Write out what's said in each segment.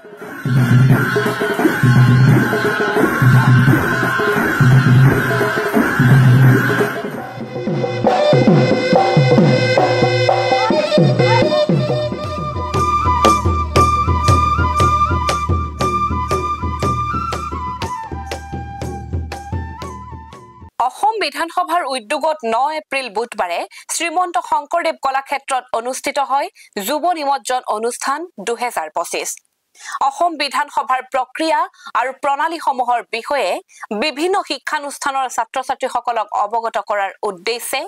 অসম বিধানসভাৰ উদ্যোগত 9 এপ্ৰিল বুধবাৰে শ্ৰীমন্ত শংকৰদেৱ কলাক্ষেত্ৰত অনুষ্ঠিত হয় যুৱ নিমজ্জন অনুষ্ঠান 2025 অসম বিধানসভাৰ প্ৰক্ৰিয়া আৰু প্ৰণালীসমূহৰ বিষয়ে বিভিন্ন শিক্ষানুষ্ঠানৰ ছাত্ৰ-ছাত্ৰীসকলক অৱগত কৰাৰ উদ্দেশ্যে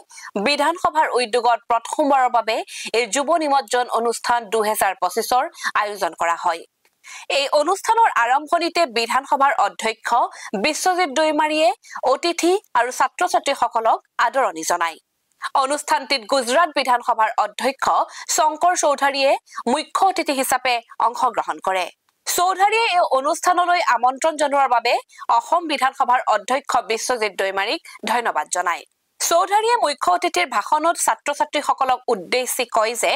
বিধানসভাৰ উদ্যোগত প্ৰথমবাৰৰ বাবে এই যুৱ নিমজ্জন অনুষ্ঠান 2025ৰ আয়োজন কৰা হয় এই অনুষ্ঠানৰ আৰম্ভণিতে বিধানসভাৰ অধ্যক্ষ বিশ্বজিৎ দৈমাৰীয়ে অতিথি আৰু ছাত্ৰ-ছাত্ৰীসকলক আদৰণি জনায় অনুষ্ঠানটিত গুজৰাট বিধানসভাৰ অধ্যক্ষ শংকৰ চৌধুৰীয়ে মুখ্য অতিথি হিচাপে অংশগ্ৰহণ কৰে চৌধুৰীয়ে এই অনুষ্ঠানলৈ আমন্ত্ৰণ জনোৱাৰ বাবে অসম বিধানসভাৰ অধ্যক্ষ বিশ্বজিৎ দৈমাৰীক ধন্যবাদ জনায় চৌধুৰীয়ে মুখ্য অতিথিৰ ভাষণত ছাত্ৰ-ছাত্ৰীসকলক উদ্দেশ্যি কয় যে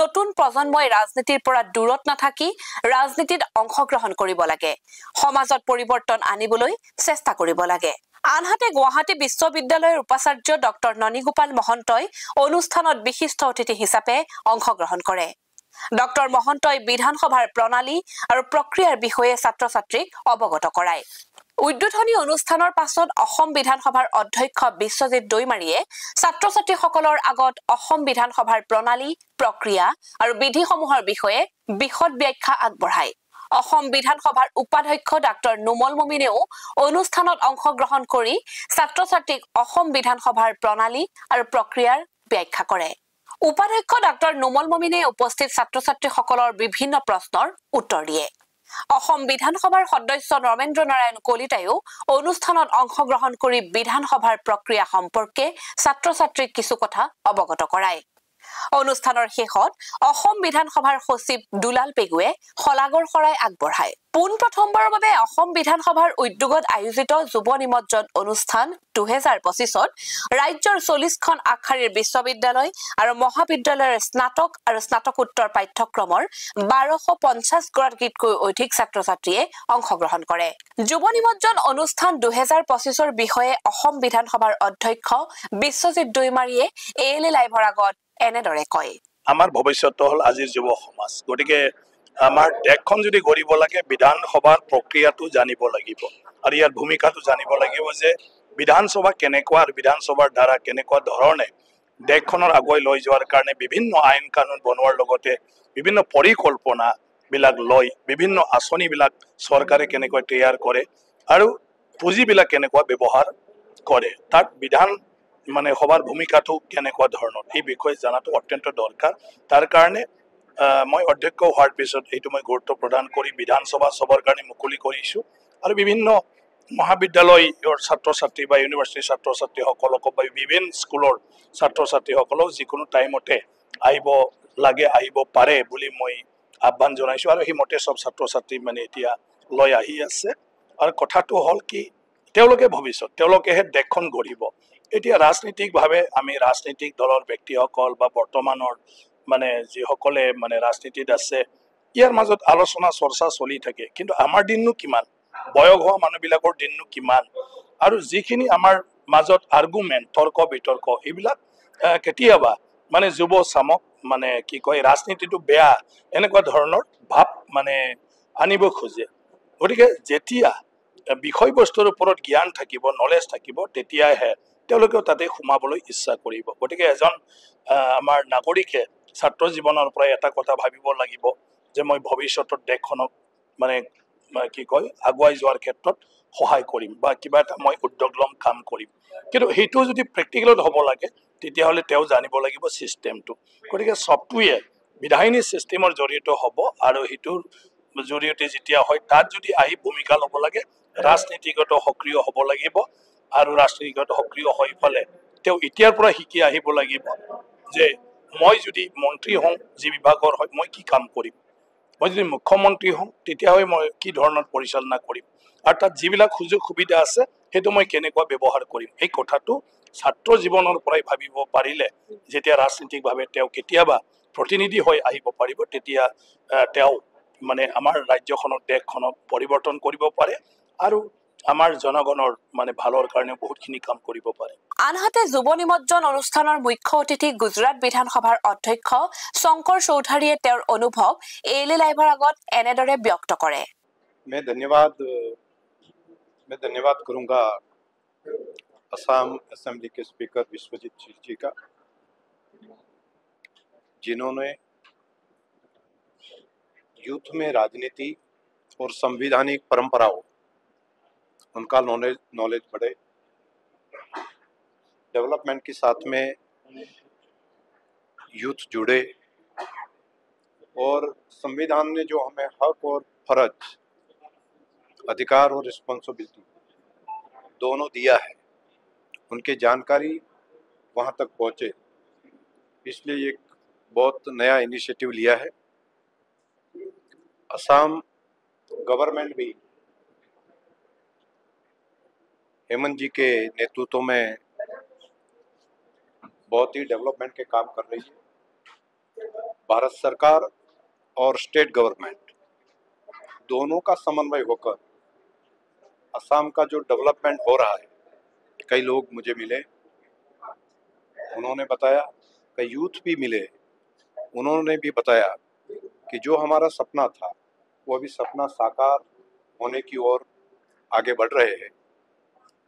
নতুন প্ৰজন্মই ৰাজনীতিৰ পৰা দূৰত নাথাকি ৰাজনীতিত অংশগ্ৰহণ কৰিব লাগে সমাজত পৰিৱৰ্তন আনিবলৈ চেষ্টা কৰিব লাগে আনহাতে গুৱাহাটী বিশ্ববিদ্যালয়ৰ উপাচাৰ্য ডক্টৰ ননীগোপাল মহন্তই অনুষ্ঠানত বিশিষ্ট অতিথি হিচাপে অংশগ্ৰহণ কৰে ডক্টৰ মহন্তই বিধানসভাৰ প্ৰণালী আৰু প্ৰক্ৰিয়াৰ বিষয়ে ছাত্ৰ-ছাত্ৰীক অৱগত কৰায় উদ্বোধনী অনুষ্ঠানৰ পাছত অসম বিধানসভাৰ অধ্যক্ষ বিশ্বজিৎ দৈমাৰীয়ে ছাত্ৰ-ছাত্ৰীসকলৰ আগত অসম বিধানসভাৰ প্ৰণালী প্ৰক্ৰিয়া আৰু বিধিসমূহৰ বিষয়ে বিশদ ব্যাখ্যা আগবঢ়ায় অসম বিধানসভাৰ উপাধ্যক্ষ ডক্টৰ নুমল মমিনেও অনুষ্ঠানত অংশগ্ৰহণ কৰি ছাত্ৰ-ছাত্ৰীক অসম বিধানসভাৰ প্ৰণালী আৰু প্ৰক্ৰিয়াৰ ব্যাখ্যা কৰে উপাধ্যক্ষ ডক্টৰ নুমল মমিনে উপস্থিত ছাত্ৰ-ছাত্ৰীসকলৰ বিভিন্ন প্ৰশ্নৰ উত্তৰ দিয়ে অসম বিধানসভাৰ সদস্য নৰেন্দ্ৰ নাৰায়ণ কলিতায়ো অনুষ্ঠানত অংশগ্ৰহণ কৰি বিধানসভাৰ প্ৰক্ৰিয়া সম্পৰ্কে ছাত্ৰ-ছাত্ৰীক কিছু কথা অৱগত কৰায় অনুষ্ঠানৰ শেষত অসম বিধানসভাৰ সচিব দুলাল পেগুৱে খলাগৰ শৰাই আগবঢ়ায় পোনপ্ৰথমবাৰৰ বাবে অসম বিধানসভাৰ উদ্যোগত আয়োজিত যুৱ নিমজ্জন অনুষ্ঠান 2025ত ৰাজ্যৰ 40খন আগশাৰীৰ বিশ্ববিদ্যালয় আৰু মহাবিদ্যালয়ৰ স্নাতক আৰু স্নাতকোত্তৰ পাঠ্যক্ৰমৰ 1250 গৰাকীতকৈ অধিক ছাত্ৰ-ছাত্ৰীয়ে অংশগ্ৰহণ কৰে যুৱ নিমজ্জন অনুষ্ঠান 2025ৰ বিষয়ে অসম বিধানসভাৰ অধ্যক্ষ বিশ্বজিৎ দৈমাৰীয়ে এএলএ লাইভৰ আগত এনেদৰে কয় আমাৰ ভৱিষ্যত হল আজিৰ যুৱ সমাজ গতিকে আমাৰ দেশখন যদি গঢ়িব লাগে বিধানসভাৰ প্ৰক্ৰিয়াটো জানিব লাগিব আৰু ইয়াৰ ভূমিকাটো জানিব লাগিব যে বিধানসভা কেনেকুৱা আৰু বিধানসভাৰ দ্বাৰা কেনেকুৱা ধৰণে দেশখনৰ আগুৱাই লৈ যোৱাৰ কাৰণে বিভিন্ন আইন কানুন বনোৱাৰ লগতে বিভিন্ন পৰিকল্পনা বিলাক লৈ বিভিন্ন আঁচনি বিলাক চৰকাৰে কেনেকৈ তৈয়াৰ কৰে আৰু পুঁজিবিলাক কেনেকুৱা ব্যৱহাৰ কৰে তাত বিধান মানে সভাৰ ভূমিকাটো কেনেকুৱা ধৰণৰ এই বিষয়ে জানাটো অত্যন্ত দৰকাৰ তাৰ কাৰণে মই অধ্যক্ষ হোৱাৰ পিছত এইটো মই গুৰুত্ব প্ৰদান কৰি বিধানসভা সবৰ কাৰণে মুকলি কৰিছো আৰু বিভিন্ন মহাবিদ্যালয়ৰ ছাত্ৰ-ছাত্ৰী বা ইউনিভাৰ্চিটিৰ ছাত্ৰ-ছাত্ৰীসকলক বা বিভিন্ন স্কুলৰ ছাত্ৰ-ছাত্ৰীসকলক যিকোনো টাইমতে আহিব লাগে আহিব পাৰে বুলি মই আহ্বান জনাইছো আৰু সেই মতে সব ছাত্ৰ-ছাত্ৰী মানে এতিয়া লৈ আহি আছে আৰু কথাটো হ'ল কি তেওঁলোকে ভৱিষ্যত তেওঁলোকেহে দেশখন গঢ়িব এতিয়া ৰাজনীতিকভাৱে আমি ৰাজনীতিক দলৰ ব্যক্তিসকল বা বৰ্তমানৰ মানে যিসকলে মানে ৰাজনীতিত আছে ইয়াৰ মাজত আলোচনা চৰ্চা চলি থাকে কিন্তু আমাৰ দিননো কিমান বয়স হোৱা মানুহবিলাকৰ দিননো কিমান আৰু যিখিনি আমাৰ মাজত আৰ্গুমেণ্ট তৰ্ক বিতৰ্ক এইবিলাক কেতিয়াবা মানে যুৱ চামক মানে কি কয় ৰাজনীতিটো বেয়া এনেকুৱা ধৰণৰ ভাৱ মানে আনিব খোজে গতিকে যেতিয়া বিষয়বস্তুৰ ওপৰত জ্ঞান থাকিব নলেজ থাকিব তেতিয়াহে তেওঁলোকেও তাতে সোমাবলৈ ইচ্ছা কৰিব গতিকে এজন আমাৰ নাগৰিকে ছাত্ৰ জীৱনৰ পৰা এটা কথা ভাবিব লাগিব যে মই ভৱিষ্যতৰ দেশখনক মানে কি কয় আগুৱাই যোৱাৰ ক্ষেত্ৰত সহায় কৰিম বা কিবা এটা মই উদ্যোগ ল'ম কাম কৰিম কিন্তু সেইটো যদি প্ৰেক্টিকেলত হ'ব লাগে তেতিয়াহ'লে তেওঁ জানিব লাগিব চিষ্টেমটো গতিকে সফটৱেৰ বিধায়িনী চিষ্টেমৰ জৰিয়তে হ'ব আৰু সেইটোৰ জৰিয়তে যেতিয়া হয় তাত যদি আহি ভূমিকা ল'ব লাগে ৰাজনীতিগত সক্ৰিয় হ'ব লাগিব আৰু ৰাষ্ট্ৰীয়গত সক্ৰিয় হৈ ফলে তেওঁ এতিয়াৰ পৰা শিকি আহিব লাগিব যে মই যদি মন্ত্ৰী হওঁ যি বিভাগৰ হয় মই কি কাম কৰিম মই যদি মুখ্যমন্ত্ৰী হওঁ তেতিয়াহ'লে মই কি ধৰণৰ পৰিচালনা কৰিম আৰু তাত যিবিলাক সুযোগ সুবিধা আছে সেইটো মই কেনেকুৱা ব্যৱহাৰ কৰিম এই কথাটো ছাত্ৰ জীৱনৰ পৰাই ভাবিব পাৰিলে যেতিয়া ৰাজনীতিকভাৱে তেওঁ কেতিয়াবা প্ৰতিনিধি হৈ আহিব পাৰিব তেতিয়া তেওঁ মানে আমাৰ ৰাজ্যখনক দেশখনক পৰিৱৰ্তন কৰিব পাৰে আৰু আমাৰ জনগণৰ মানে ভালৰ কাৰণে বহুতখিনি কাম কৰিব পাৰে। আনহাতে যুৱ নিমজ্জন অনুষ্ঠানৰ মুখ্য অতিথি গুজৰাট বিধানসভাৰ অধ্যক্ষ শংকৰ চৌধাৰীয়ে তেওঁৰ অনুভৱ এএলএ লাইভৰ আগত এনেদৰে ব্যক্ত কৰে। मैं धन्यवाद करूंगा असम असेंबली के स्पीकर विश्वजीत जी का, जिन्होंने यूथ में राजनीति और संवैधानिक परंपराओं उनका नॉलेज बढ़े, डेवलपमेंट के साथ में यूथ जुड़े और संविधान ने जो हमें हक और फर्ज, अधिकार और रिस्पॉन्सिबिलिटी दोनों दिया है, उनकी जानकारी वहाँ तक पहुँचे, इसलिए एक बहुत नया इनिशिएटिव लिया है। असम गवर्नमेंट भी हेमंत जी के नेतृत्व में बहुत ही डेवलपमेंट के काम कर रही है। भारत सरकार और स्टेट गवर्नमेंट दोनों का समन्वय होकर असम का जो डेवलपमेंट हो रहा है, कई लोग मुझे मिले, उन्होंने बताया, कई यूथ भी मिले, उन्होंने भी बताया कि जो हमारा सपना था वो अभी सपना साकार होने की ओर आगे बढ़ रहे हैं।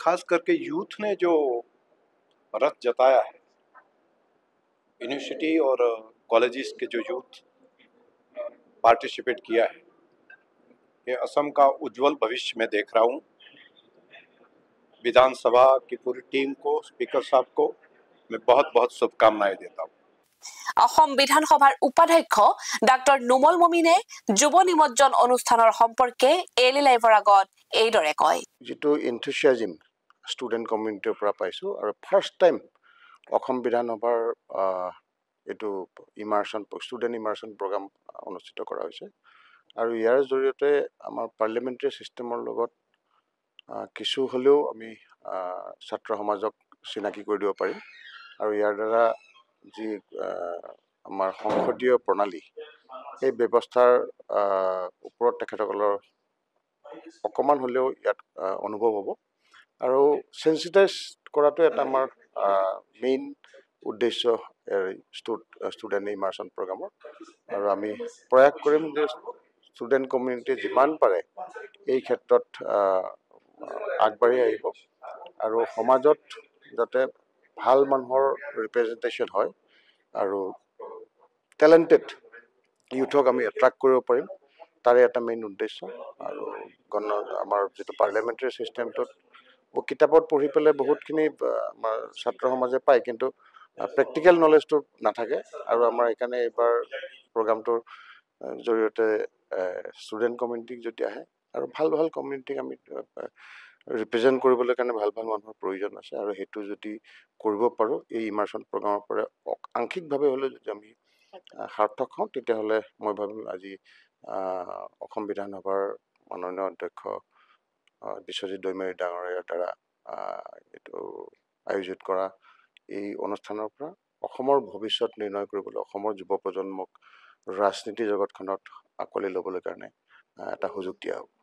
खास करके यूथ ने जो रत जताया है, यूनिवर्सिटी और कॉलेजेस के जो यूथ पार्टिसिपेट किया है, ये असम का उज्जवल भविष्य मैं देख रहा हूँ। विधानसभा की पूरी टीम को, स्पीकर साहब को मैं बहुत बहुत शुभकामनाएं देता हूँ। অসম বিধানসভাৰ উপাধ্যক্ষ ডাক্তৰ নুমল মমিনে যুৱ নিমজ্জন অনুষ্ঠানৰ সম্পৰ্কে এএলএ লাইভৰ আগত এইদৰে কয়। যেটো এনথুচিয়াজম ষ্টুডেণ্ট কমিউনিটিৰ পৰা পাইছোঁ আৰু ফাৰ্ষ্ট টাইম অসম বিধানসভাৰ এইটো ষ্টুডেণ্ট ইমাৰ্চন প্ৰগ্ৰাম অনুষ্ঠিত কৰা হৈছে আৰু ইয়াৰ জৰিয়তে আমাৰ পাৰ্লিয়ামেণ্টাৰী ছিষ্টেমৰ লগত কিছু হ'লেও আমি ছাত্ৰ সমাজক চিনাকি কৰি দিব পাৰিম আৰু ইয়াৰ দ্বাৰা যি আমাৰ সংসদীয় প্ৰণালী, এই ব্যৱস্থাৰ ওপৰত তেখেতসকলৰ অকণমান হ'লেও ইয়াত অনুভৱ হ'ব আৰু চেঞ্চিটাইজ কৰাটো এটা আমাৰ মেইন উদ্দেশ্য ষ্টুডেণ্ট ইমাৰ্চন প্ৰগ্ৰামৰ। আৰু আমি প্ৰয়াস কৰিম যে ষ্টুডেণ্ট কমিউনিটি যিমান পাৰে এই ক্ষেত্ৰত আগবাঢ়ি আহিব আৰু সমাজত যাতে ভাল মানুহৰ ৰিপ্ৰেজেণ্টেশ্যন হয় আৰু টেলেণ্টেড ইউথক আমি এট্ৰেক্ট কৰিব পাৰিম, তাৰে এটা মেইন উদ্দেশ্য। আৰু আমাৰ যিটো পাৰ্লিয়ামেণ্টাৰী ছিষ্টেমটোত কিতাপত পঢ়ি পেলাই বহুতখিনি আমাৰ ছাত্ৰ সমাজে পায়, কিন্তু প্ৰেক্টিকেল নলেজটো নাথাকে আৰু আমাৰ সেইকাৰণে এইবাৰ প্ৰগ্ৰামটোৰ জৰিয়তে ষ্টুডেণ্ট কমিউনিটিক যদি আহে আৰু ভাল ভাল কমিউনিটিক আমি ৰিপ্ৰেজেণ্ট কৰিবলৈ কাৰণে ভাল ভাল মানুহৰ প্ৰয়োজন আছে আৰু সেইটো যদি কৰিব পাৰোঁ এই ইমাৰ্চন প্ৰগ্ৰামৰ পৰা আংশিকভাৱে হ'লেও যদি আমি সাৰ্থক হওঁ, তেতিয়াহ'লে মই ভাবিম আজি অসম বিধানসভাৰ মাননীয় অধ্যক্ষ বিশ্বজিৎ দৈমাৰী ডাঙৰীয়াৰ দ্বাৰা এইটো আয়োজিত কৰা এই অনুষ্ঠানৰ পৰা অসমৰ ভৱিষ্যত নিৰ্ণয় কৰিবলৈ, অসমৰ যুৱ প্ৰজন্মক ৰাজনীতি জগতখনত আঁকোৱালি ল'বলৈ কাৰণে এটা সুযোগ দিয়া হ'ব।